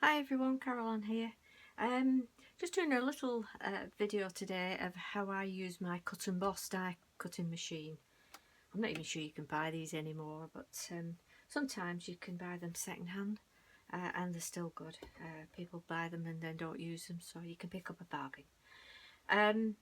Hi everyone, Caroline here. Just doing a little video today of how I use my cut and boss die cutting machine. I'm not even sure you can buy these anymore, but sometimes you can buy them second hand and they're still good. People buy them and then don't use them, so you can pick up a bargain.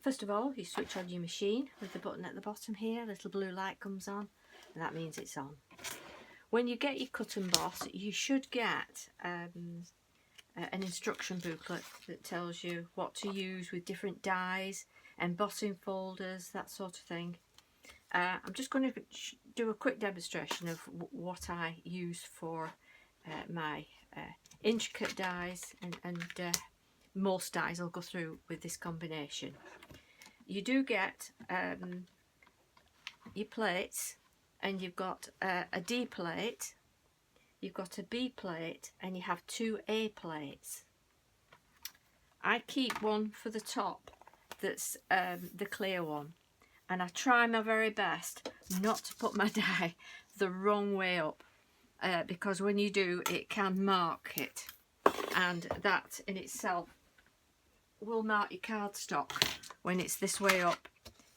First of all, you switch on your machine with the button at the bottom here. A little blue light comes on and that means it's on. When you get your cut and boss, you should get an instruction booklet that tells you what to use with different dies, embossing folders, that sort of thing. I'm just going to do a quick demonstration of what I use for my intricate dies, and most dies I'll go through with this combination. You do get your plates, and you've got a D plate, you've got a B plate, and you have two A plates. I keep one for the top that's the clear one, and I try my very best not to put my die the wrong way up, because when you do, it can mark it, and that in itself will mark your cardstock. When it's this way up,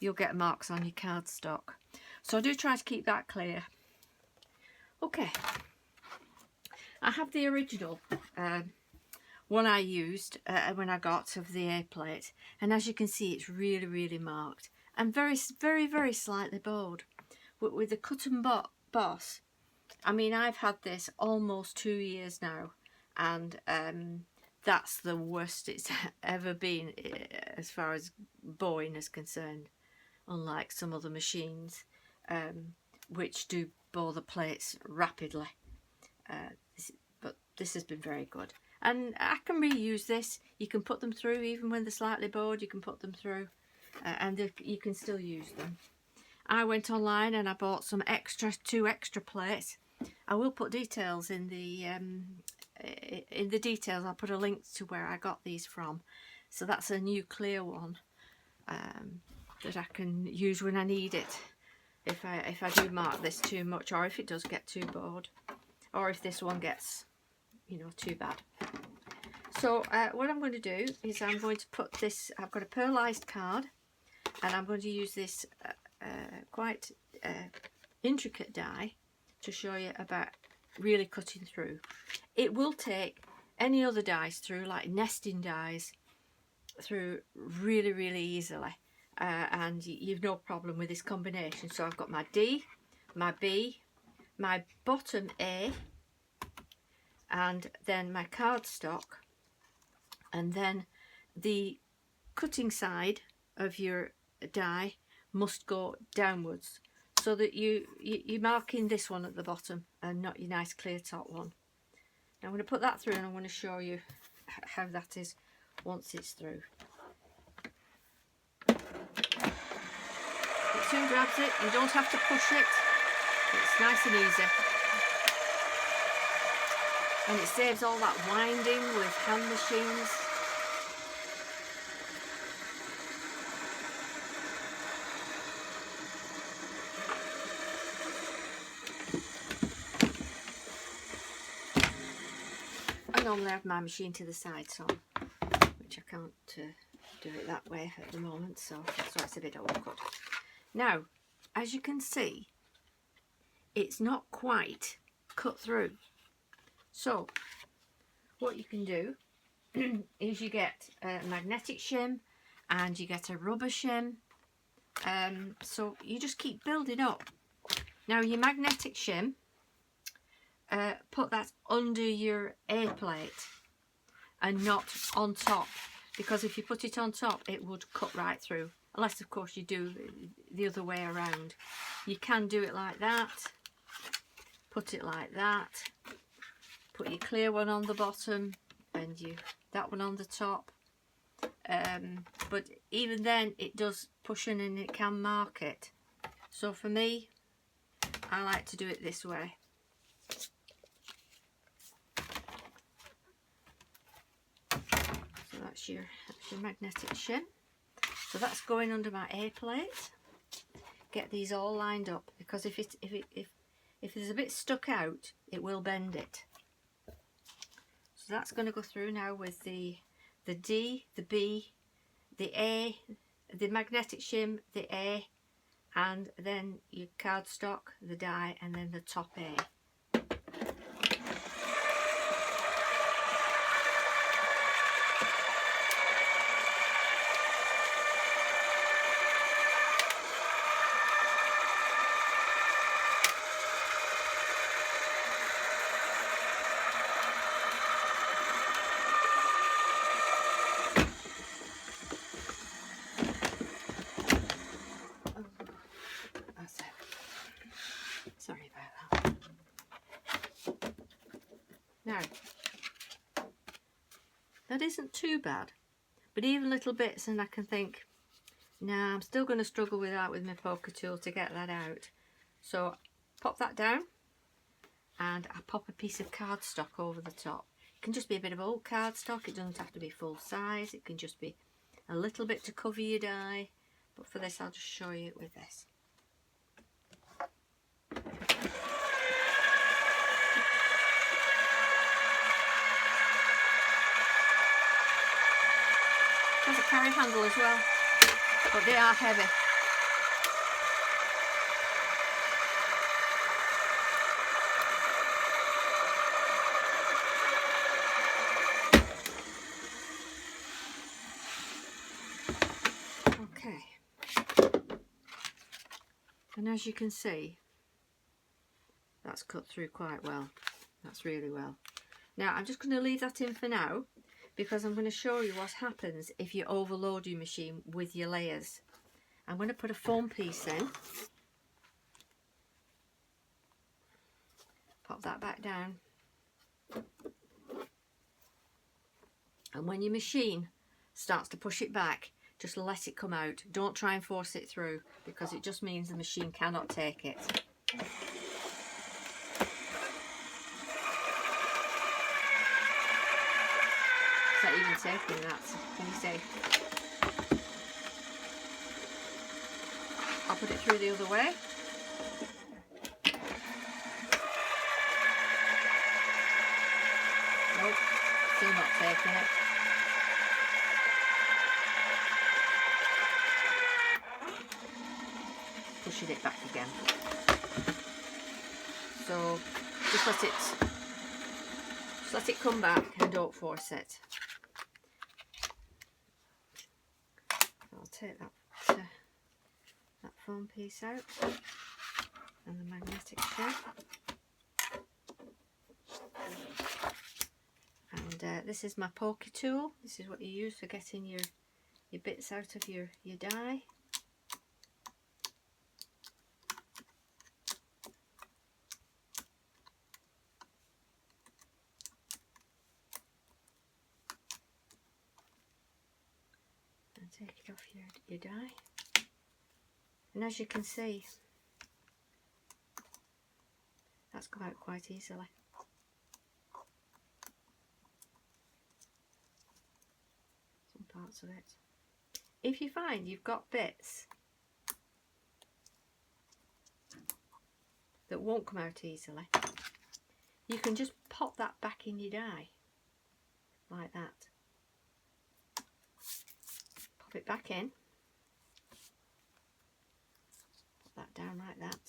you'll get marks on your cardstock. So I do try to keep that clear. Okay, I have the original one I used when I got of the A plate, and as you can see, it's really marked and very slightly bowed. But with the cut and boss, I mean, I've had this almost 2 years now, and that's the worst it's ever been as far as bowing is concerned, unlike some other machines which do bow the plates rapidly. But this has been very good, and I can reuse this. You can put them through even when they're slightly bowed. You can put them through and you can still use them. I went online and I bought some two extra plates. I will put details in the details. I'll put a link to where I got these from. So that's a new clear one that I can use when I need it, if I do mark this too much, or if it does get too bowed, or if this one gets, you know, too bad. So what I'm going to do is I'm going to put this, I've got a pearlized card, and I'm going to use this quite intricate die to show you about really cutting through. It will take any other dies through, like nesting dies, through really easily, and you've no problem with this combination. So I've got my D, my B, my bottom A, and then my cardstock, and then the cutting side of your die must go downwards, so that you're marking this one at the bottom and not your nice clear top one. Now I'm going to put that through, and I'm going to show you how that is once it's through. It soon grabs it, you don't have to push it, it's nice and easy. And it saves all that winding with hand machines. I normally have my machine to the side, so which I can't do it that way at the moment, so it's a bit awkward. Now, as you can see, it's not quite cut through. So what you can do is you get a magnetic shim and you get a rubber shim. So you just keep building up. Now your magnetic shim, put that under your A plate and not on top, because if you put it on top it would cut right through, unless of course you do the other way around. You can do it like that, put it like that, put your clear one on the bottom and that one on the top, but even then it does push in and it can mark it. So for me, I like to do it this way. So that's your magnetic shim. So that's going under my A plate. Get these all lined up, because if there's a bit stuck out, it will bend it. So that's going to go through now with the D, the B, the A, the magnetic shim, the A, and then your cardstock, the die, and then the top A. That's it. Sorry about that. Now, that isn't too bad, but even little bits and I can think, nah, I'm still going to struggle with that with my poker tool to get that out. So pop that down and I pop a piece of cardstock over the top. It can just be a bit of old cardstock, it doesn't have to be full size, it can just be a little bit to cover your die, but for this I'll just show you it with this. Has a carry handle as well, but they are heavy. Okay, and as you can see, that's cut through quite well. That's really well. Now I'm just going to leave that in for now, because I'm going to show you what happens if you overload your machine with your layers. I'm going to put a foam piece in, pop that back down, and when your machine starts to push it back, just let it come out. Don't try and force it through, because it just means the machine cannot take it. Is that even taking that? Can you see? I'll put it through the other way. Nope, still not taking it. Pushing it back again. So just let it come back and don't force it. I'll take that foam piece out and the magnetic shim. And this is my poker tool. This is what you use for getting your bits out of your die. And take it off your die. And as you can see, that's come out quite easily. Some parts of it. If you find you've got bits that won't come out easily, you can just pop that back in your die, like that. Pop it back in. That down like that,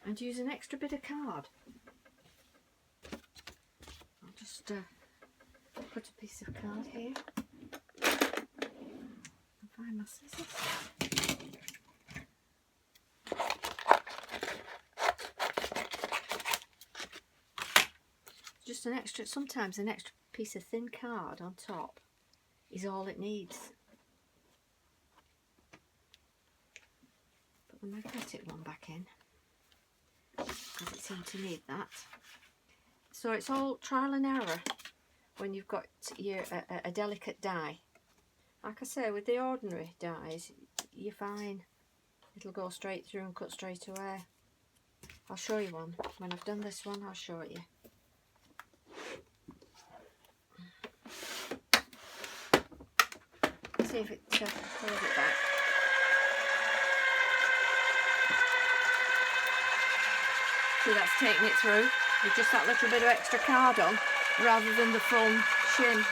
and use an extra bit of card. I'll just put a piece of card here and find my scissors. Just an extra, sometimes an extra piece of thin card on top is all it needs. The magnetic one back in, because it seemed to need that. So it's all trial and error when you've got a delicate die. Like I say, with the ordinary dies, you're fine. It'll go straight through and cut straight away. I'll show you one. When I've done this one, I'll show it you. See if it pulls it back. See, that's taking it through. with just that little bit of extra card on rather than the full shim.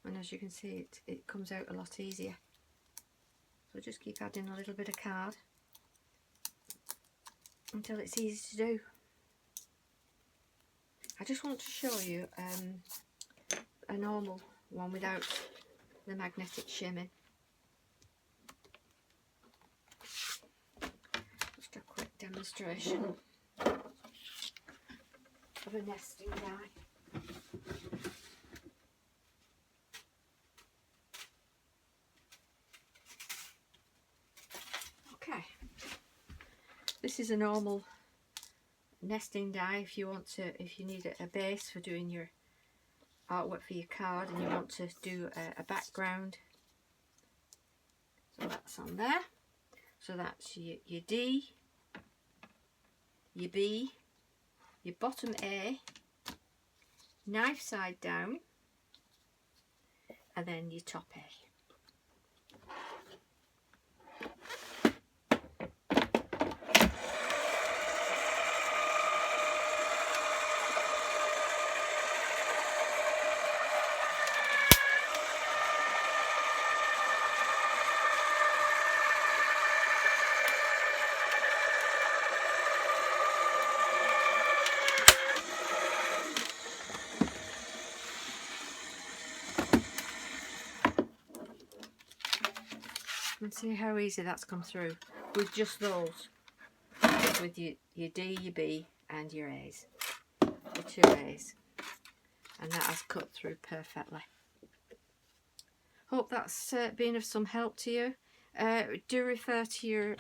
And as you can see, it comes out a lot easier. So just keep adding a little bit of card until it's easy to do. I just want to show you a normal one without the magnetic shimming. Just a quick demonstration of a nesting die. Okay, this is a normal nesting die if you want to, if you need a base for doing your artwork for your card and you want to do a background. So that's on there. So that's your D, your B, your bottom A, knife side down, and then your top A. And see how easy that's come through with just those, with your D, your B and your A's, your two A's, and that has cut through perfectly. Hope that's been of some help to you. Do refer to your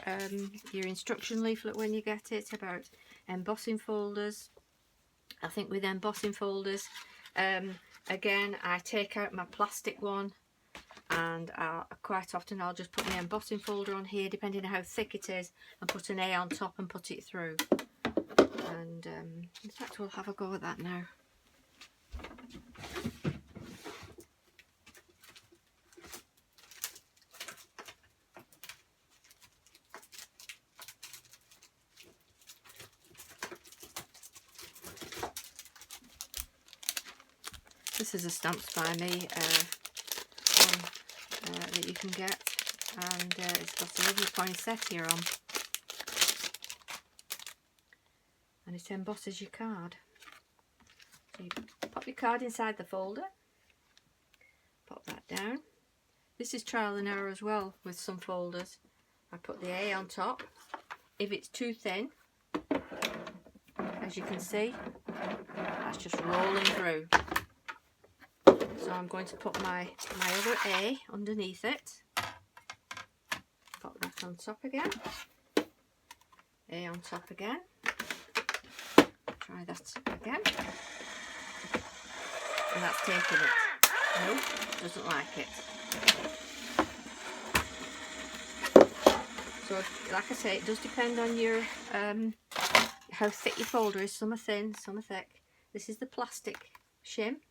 instruction leaflet when you get it about embossing folders. I think with embossing folders, again, I take out my plastic one, and quite often I'll just put my embossing folder on here, depending on how thick it is, and put an A on top and put it through. And in fact, we'll have a go at that now. This is a Stamps by Me one that you can get, and it's got a lovely poinsettia on, and it embosses your card. So you pop your card inside the folder, pop that down. This is trial and error as well with some folders. I put the A on top. If it's too thin, as you can see, that's just rolling through. So I'm going to put my other A underneath it. Pop that on top again. A on top again. Try that again. And that's taking it. No, doesn't like it. So, like I say, it does depend on your how thick your folder is. Some are thin, some are thick. This is the plastic shim.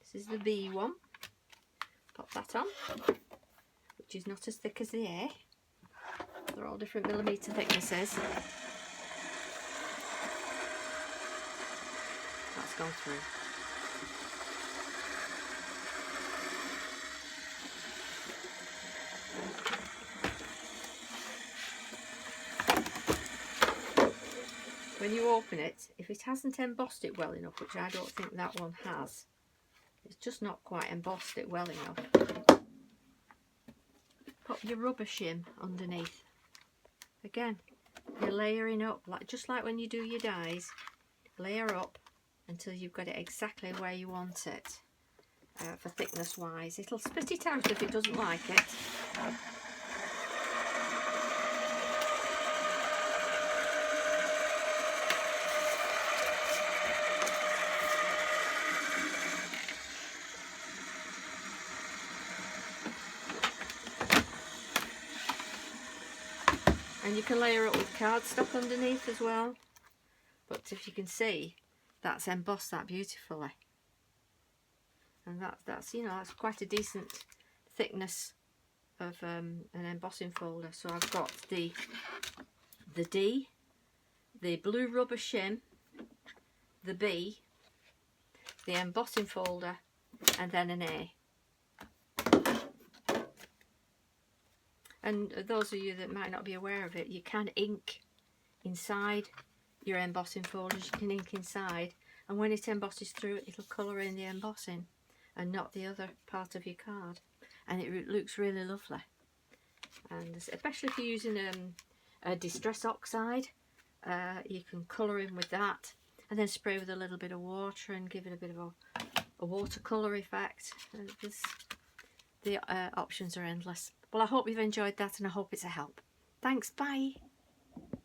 This is the B one. Pop that on, which is not as thick as the A. They're all different millimetre thicknesses. That's gone through. When you open it, if it hasn't embossed it well enough, which I don't think that one has, it's just not quite embossed it well enough, pop your rubber shim underneath. Again, you're layering up, just like when you do your dies. Layer up until you've got it exactly where you want it, for thickness wise. It'll spit it out if it doesn't like it. And you can layer it with cardstock underneath as well. But if you can see, that's embossed that beautifully. And that's you know, that's quite a decent thickness of an embossing folder. So I've got the D, the blue rubber shim, the B, the embossing folder, and then an A. And those of you that might not be aware of it, you can ink inside your embossing folders. You can ink inside, and when it embosses through, it'll colour in the embossing and not the other part of your card, and it looks really lovely. And especially if you're using a Distress Oxide, you can colour in with that, and then spray with a little bit of water and give it a bit of a watercolour effect. The options are endless. Well, I hope you've enjoyed that, and I hope it's a help. Thanks, bye.